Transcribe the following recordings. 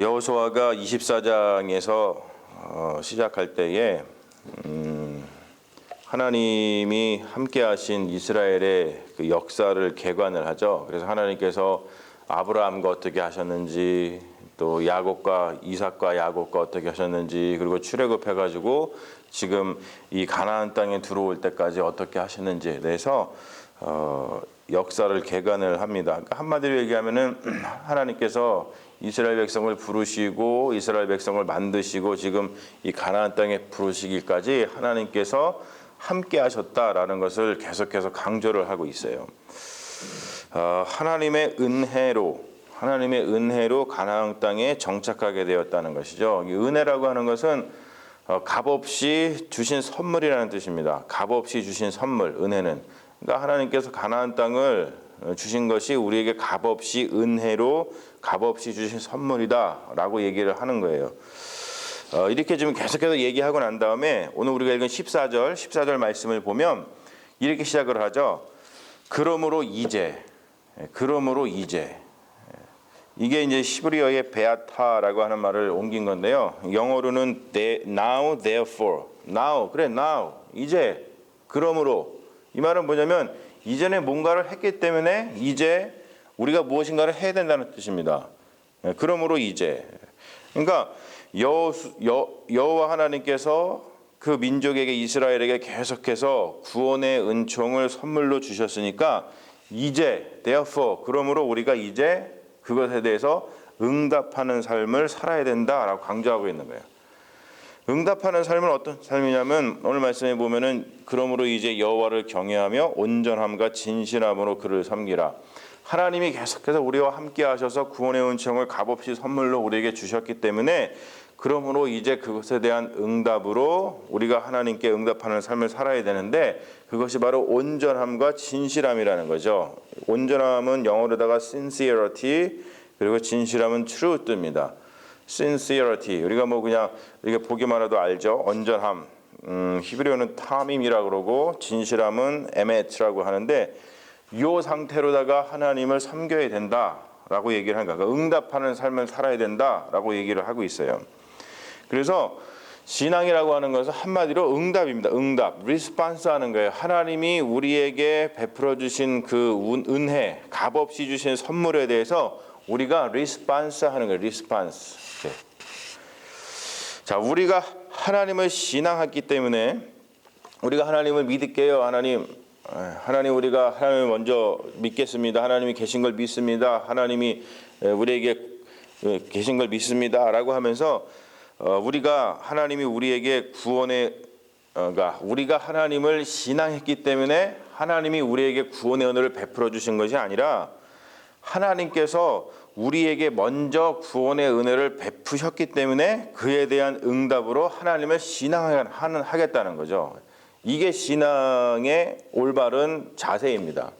여호수아가 24장에서 시작할 때에 하나님이 함께하신 이스라엘의 그 역사를 개관을 하죠. 그래서 하나님께서 아브라함과 어떻게 하셨는지, 또 야곱과 이삭과 야곱과 어떻게 하셨는지, 그리고 출애굽해가지고 지금 이 가나안 땅에 들어올 때까지 어떻게 하셨는지에 대해서 역사를 개관을 합니다. 그러니까 한마디로 얘기하면은 하나님께서 이스라엘 백성을 부르시고 이스라엘 백성을 만드시고 지금 이 가나안 땅에 부르시기까지 하나님께서 함께 하셨다라는 것을 계속해서 강조를 하고 있어요. 하나님의 은혜로 가나안 땅에 정착하게 되었다는 것이죠. 이 은혜라고 하는 것은 값없이 주신 선물이라는 뜻입니다. 값없이 주신 선물, 은혜는. 그러니까 하나님께서 가나안 땅을 주신 것이 우리에게 값없이 은혜로 값없이 주신 선물이다라고 얘기를 하는 거예요. 이렇게 지금 계속해서 얘기하고 난 다음에 오늘 우리가 읽은 14절 말씀을 보면 이렇게 시작을 하죠. 그러므로 이제 이게 이제 히브리어의 베아타라고 하는 말을 옮긴 건데요. 영어로는 now, therefore, now, 이제, 그러므로. 이 말은 뭐냐면 이전에 뭔가를 했기 때문에 이제 우리가 무엇인가를 해야 된다는 뜻입니다. 그러므로 이제. 그러니까 여호와 하나님께서 그 민족에게 이스라엘에게 계속해서 구원의 은총을 선물로 주셨으니까 이제 therefore 그러므로 우리가 이제 그것에 대해서 응답하는 삶을 살아야 된다라고 강조하고 있는 거예요. 응답하는 삶은 어떤 삶이냐면 오늘 말씀에 보면은 그러므로 이제 여호와를 경외하며 온전함과 진실함으로 그를 섬기라. 하나님이 계속해서 우리와 함께 하셔서 구원의 은총을 값없이 선물로 우리에게 주셨기 때문에 그러므로 이제 그것에 대한 응답으로 우리가 하나님께 응답하는 삶을 살아야 되는데 그것이 바로 온전함과 진실함이라는 거죠. 온전함은 영어로다가 sincerity 그리고 진실함은 truth입니다. sincerity 우리가 뭐 그냥 이렇게 보기만 해도 알죠. 온전함 히브리어는 탐임이라고 그러고 진실함은 에메트라고 하는데 이 상태로다가 하나님을 섬겨야 된다라고 얘기를 하는 거예요. 응답하는 삶을 살아야 된다라고 얘기를 하고 있어요. 그래서 신앙이라고 하는 것은 한마디로 응답입니다. 응답, 리스판스 하는 거예요. 하나님이 우리에게 베풀어 주신 그 은혜, 값없이 주신 선물에 대해서 우리가 리스판스 하는 거예요. 리스판스. 자, 우리가 하나님을 신앙했기 때문에 우리가 하나님을 믿을게요. 하나님 우리가 하나님을 먼저 믿겠습니다. 하나님이 계신 걸 믿습니다. 하나님이 우리에게 계신 걸 믿습니다라고 하면서 우리가 하나님이 우리에게 우리가 하나님을 신앙했기 때문에 하나님이 우리에게 구원의 은혜를 베풀어 주신 것이 아니라 하나님께서 우리에게 먼저 구원의 은혜를 베푸셨기 때문에 그에 대한 응답으로 하나님을 신앙하겠다는 거죠. 이게 신앙의 올바른 자세입니다.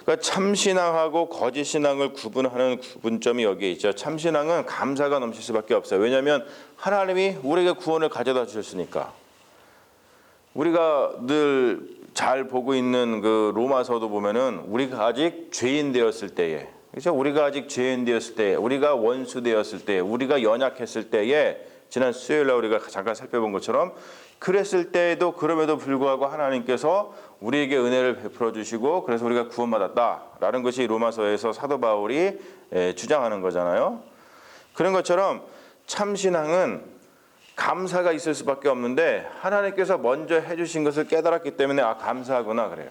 그러니까 참신앙하고 거짓신앙을 구분하는 구분점이 여기에 있죠. 참신앙은 감사가 넘칠 수밖에 없어요. 왜냐하면 하나님이 우리에게 구원을 가져다 주셨으니까. 우리가 늘 잘 보고 있는 그 로마서도 보면은 우리가 아직 죄인 되었을 때에, 그렇죠? 우리가 아직 죄인 되었을 때, 우리가 원수 되었을 때, 우리가 연약했을 때에 지난 수요일날 우리가 잠깐 살펴본 것처럼 그랬을 때에도 그럼에도 불구하고 하나님께서 우리에게 은혜를 베풀어 주시고 그래서 우리가 구원받았다라는 것이 로마서에서 사도 바울이 주장하는 거잖아요. 그런 것처럼 참신앙은 감사가 있을 수밖에 없는데 하나님께서 먼저 해주신 것을 깨달았기 때문에 감사하구나 그래요.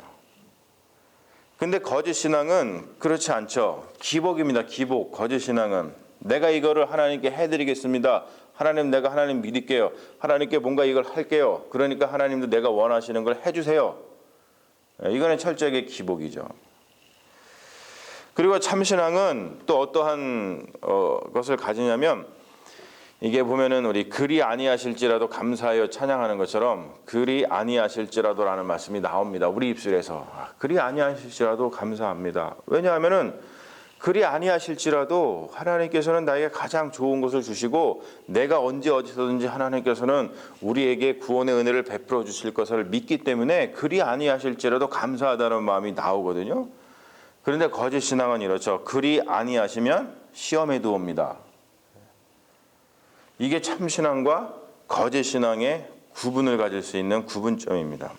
근데 거짓신앙은 그렇지 않죠. 기복입니다. 기복. 거짓신앙은 내가 이거를 하나님께 해드리겠습니다. 하나님 내가 하나님 믿을게요. 하나님께 뭔가 이걸 할게요. 그러니까 하나님도 내가 원하시는 걸 해주세요. 이거는 철저하게 기복이죠. 그리고 참신앙은 또 어떠한 것을 가지냐면 이게 보면은 우리 그리 아니하실지라도 감사하여 찬양하는 것처럼 그리 아니하실지라도라는 말씀이 나옵니다. 우리 입술에서 그리 아니하실지라도 감사합니다. 왜냐하면은 그리 아니하실지라도 하나님께서는 나에게 가장 좋은 것을 주시고 내가 언제 어디서든지 하나님께서는 우리에게 구원의 은혜를 베풀어 주실 것을 믿기 때문에 그리 아니하실지라도 감사하다는 마음이 나오거든요. 그런데 거짓신앙은 이렇죠. 그리 아니하시면 시험에도 옵니다. 이게 참신앙과 거짓신앙의 구분을 가질 수 있는 구분점입니다.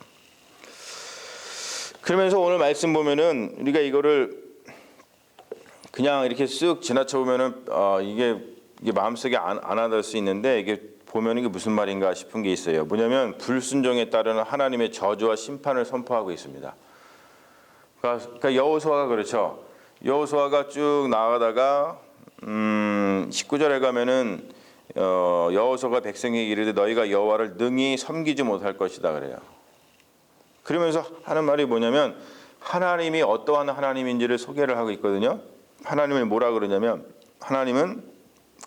그러면서 오늘 말씀 보면은 우리가 이거를 그냥 이렇게 쓱 지나쳐 보면은 이게 마음속에 안 와닿을 수 있는데, 이게 보면 이게 무슨 말인가 싶은 게 있어요. 뭐냐면 불순종에 따르는 하나님의 저주와 심판을 선포하고 있습니다. 그러니까 여호수아가 그렇죠. 여호수아가 쭉 나가다가 19절에 가면은 여호수아가 백성에게 이르되 너희가 여호와를 능히 섬기지 못할 것이다 그래요. 그러면서 하는 말이 뭐냐면 하나님이 어떠한 하나님인지를 소개를 하고 있거든요. 하나님을 뭐라 그러냐면 하나님은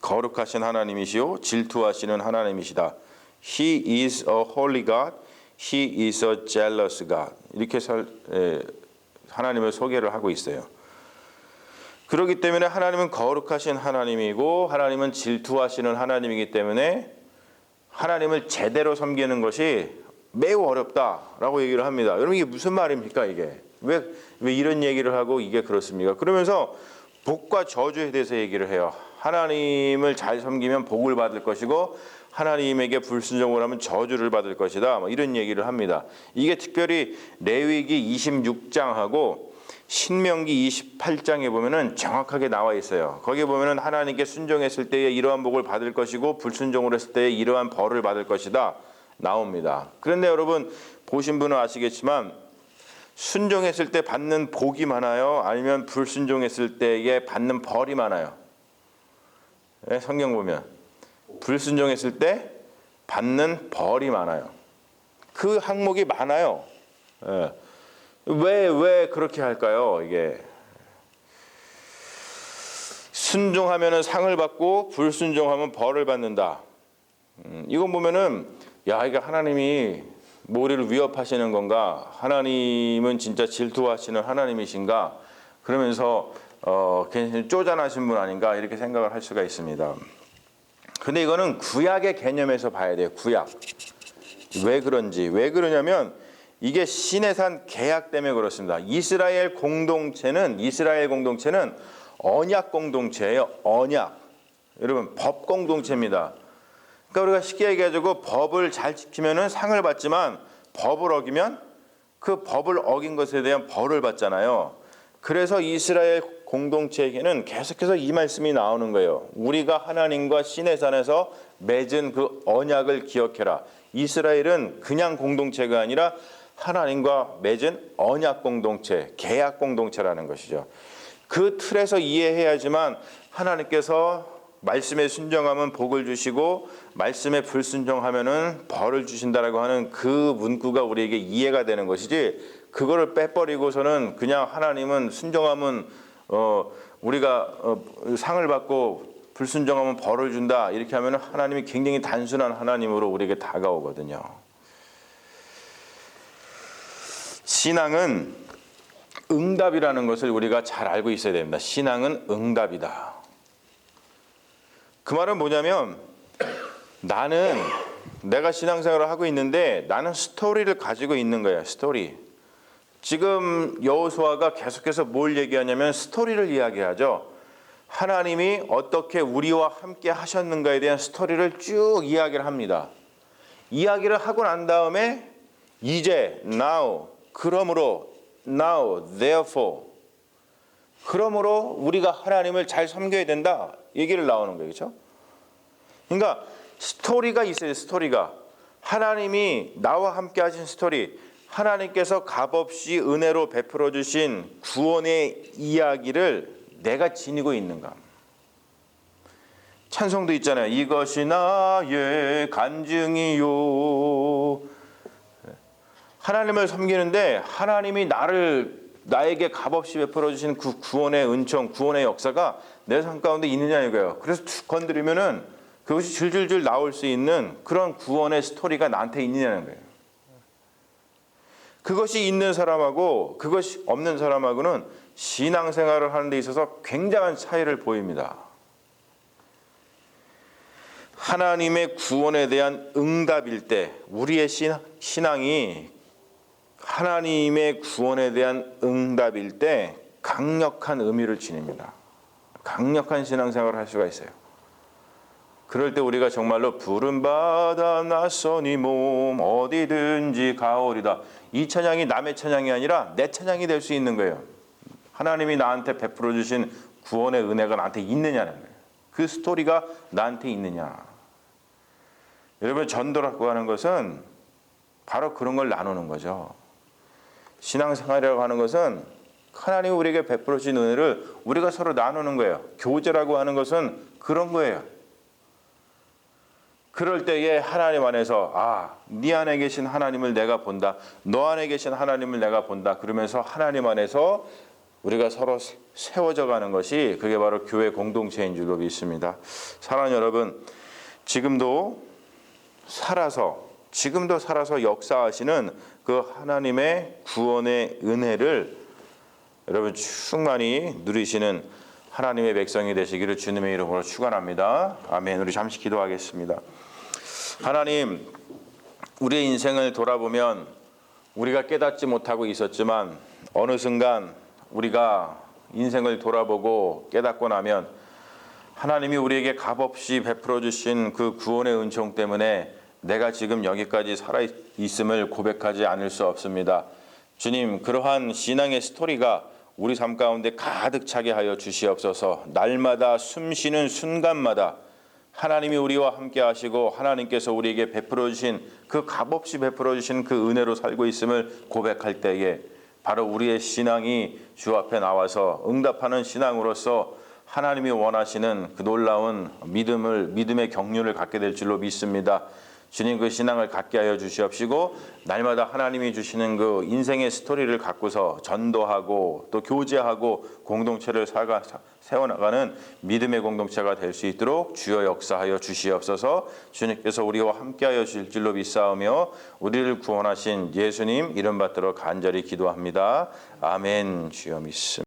거룩하신 하나님이시오 질투하시는 하나님이시다. He is a holy God. He is a jealous God. 이렇게 하나님을 소개를 하고 있어요. 그렇기 때문에 하나님은 거룩하신 하나님이고 하나님은 질투하시는 하나님이기 때문에 하나님을 제대로 섬기는 것이 매우 어렵다라고 얘기를 합니다. 여러분 이게 무슨 말입니까 이게? 왜 이런 얘기를 하고 이게 그렇습니까? 그러면서 복과 저주에 대해서 얘기를 해요. 하나님을 잘 섬기면 복을 받을 것이고 하나님에게 불순종을 하면 저주를 받을 것이다. 이런 얘기를 합니다. 이게 특별히 레위기 26장하고 신명기 28장에 보면은 정확하게 나와 있어요. 거기에 보면은 하나님께 순종했을 때에 이러한 복을 받을 것이고 불순종을 했을 때에 이러한 벌을 받을 것이다 나옵니다. 그런데 여러분 보신 분은 아시겠지만 순종했을 때 받는 복이 많아요? 아니면 불순종했을 때에 받는 벌이 많아요? 네, 성경 보면 불순종했을 때 받는 벌이 많아요. 그 항목이 많아요. 네. 왜 그렇게 할까요? 이게 순종하면은 상을 받고 불순종하면 벌을 받는다. 이건 보면은 이게 하나님이 우리를 위협하시는 건가? 하나님은 진짜 질투하시는 하나님이신가? 그러면서 괜히 쪼잔하신 분 아닌가? 이렇게 생각을 할 수가 있습니다. 근데 이거는 구약의 개념에서 봐야 돼요. 구약. 왜 그런지. 왜 그러냐면 이게 시내산 계약 때문에 그렇습니다. 이스라엘 공동체는 언약 공동체예요. 언약. 여러분 법 공동체입니다. 그러니까 우리가 쉽게 얘기해가지고 법을 잘 지키면은 상을 받지만 법을 어기면 그 법을 어긴 것에 대한 벌을 받잖아요. 그래서 이스라엘 공동체에게는 계속해서 이 말씀이 나오는 거예요. 우리가 하나님과 시내산에서 맺은 그 언약을 기억해라. 이스라엘은 그냥 공동체가 아니라 하나님과 맺은 언약 공동체, 계약 공동체라는 것이죠. 그 틀에서 이해해야지만 하나님께서 말씀에 순종하면 복을 주시고 말씀에 불순종하면은 벌을 주신다라고 하는 그 문구가 우리에게 이해가 되는 것이지, 그거를 빼버리고서는 그냥 하나님은 순종하면 우리가 상을 받고 불순종하면 벌을 준다 이렇게 하면 하나님이 굉장히 단순한 하나님으로 우리에게 다가오거든요. 신앙은 응답이라는 것을 우리가 잘 알고 있어야 됩니다. 신앙은 응답이다. 그 말은 뭐냐면 내가 신앙생활을 하고 있는데 나는 스토리를 가지고 있는 거야. 스토리. 지금 여호수아가 계속해서 뭘 얘기하냐면 스토리를 이야기하죠. 하나님이 어떻게 우리와 함께 하셨는가에 대한 스토리를 쭉 이야기를 합니다. 이야기를 하고 난 다음에 이제, now, 그러므로, now, therefore, 그러므로 우리가 하나님을 잘 섬겨야 된다 얘기를 나오는 거예요. 그렇죠? 그러니까 스토리가 있어요. 스토리가. 하나님이 나와 함께 하신 스토리, 하나님께서 값없이 은혜로 베풀어 주신 구원의 이야기를 내가 지니고 있는가. 찬송도 있잖아요. 이것이 나의 간증이요. 하나님을 섬기는데 하나님이 나에게 값없이 베풀어 주신 그 구원의 은총, 구원의 역사가 내 삶 가운데 있느냐 이거예요. 그래서 툭 건드리면은 그것이 줄줄줄 나올 수 있는 그런 구원의 스토리가 나한테 있느냐는 거예요. 그것이 있는 사람하고 그것이 없는 사람하고는 신앙생활을 하는 데 있어서 굉장한 차이를 보입니다. 하나님의 구원에 대한 응답일 때 우리의 신앙이 하나님의 구원에 대한 응답일 때 강력한 의미를 지닙니다. 강력한 신앙생활을 할 수가 있어요. 그럴 때 우리가 정말로 부름받아 낯선 이 몸 어디든지 가오리다. 이 찬양이 남의 찬양이 아니라 내 찬양이 될 수 있는 거예요. 하나님이 나한테 베풀어 주신 구원의 은혜가 나한테 있느냐는 거예요. 그 스토리가 나한테 있느냐. 여러분, 전도라고 하는 것은 바로 그런 걸 나누는 거죠. 신앙생활이라고 하는 것은 하나님이 우리에게 베풀어 주신 은혜를 우리가 서로 나누는 거예요. 교제라고 하는 것은 그런 거예요. 그럴 때에 하나님 안에서 네 안에 계신 하나님을 내가 본다. 너 안에 계신 하나님을 내가 본다. 그러면서 하나님 안에서 우리가 서로 세워져 가는 것이 그게 바로 교회 공동체인 줄로 믿습니다. 사랑하는 여러분, 지금도 살아서 역사하시는 그 하나님의 구원의 은혜를 여러분 충만히 누리시는 하나님의 백성이 되시기를 주님의 이름으로 축원합니다. 아멘. 우리 잠시 기도하겠습니다. 하나님, 우리의 인생을 돌아보면 우리가 깨닫지 못하고 있었지만 어느 순간 우리가 인생을 돌아보고 깨닫고 나면 하나님이 우리에게 값없이 베풀어 주신 그 구원의 은총 때문에 내가 지금 여기까지 살아있음을 고백하지 않을 수 없습니다. 주님, 그러한 신앙의 스토리가 우리 삶 가운데 가득 차게 하여 주시옵소서. 날마다 숨쉬는 순간마다 하나님이 우리와 함께 하시고 하나님께서 우리에게 베풀어 주신 그 값없이 베풀어 주신 그 은혜로 살고 있음을 고백할 때에 바로 우리의 신앙이 주 앞에 나와서 응답하는 신앙으로서 하나님이 원하시는 그 놀라운 믿음의 경륜을 갖게 될 줄로 믿습니다. 주님, 그 신앙을 갖게 하여 주시옵시고 날마다 하나님이 주시는 그 인생의 스토리를 갖고서 전도하고 또 교제하고 공동체를 세워나가는 믿음의 공동체가 될 수 있도록 주여 역사하여 주시옵소서. 주님께서 우리와 함께하여 주실 줄로 믿사오며 우리를 구원하신 예수님 이름 받들어 간절히 기도합니다. 아멘. 주여 믿습니다.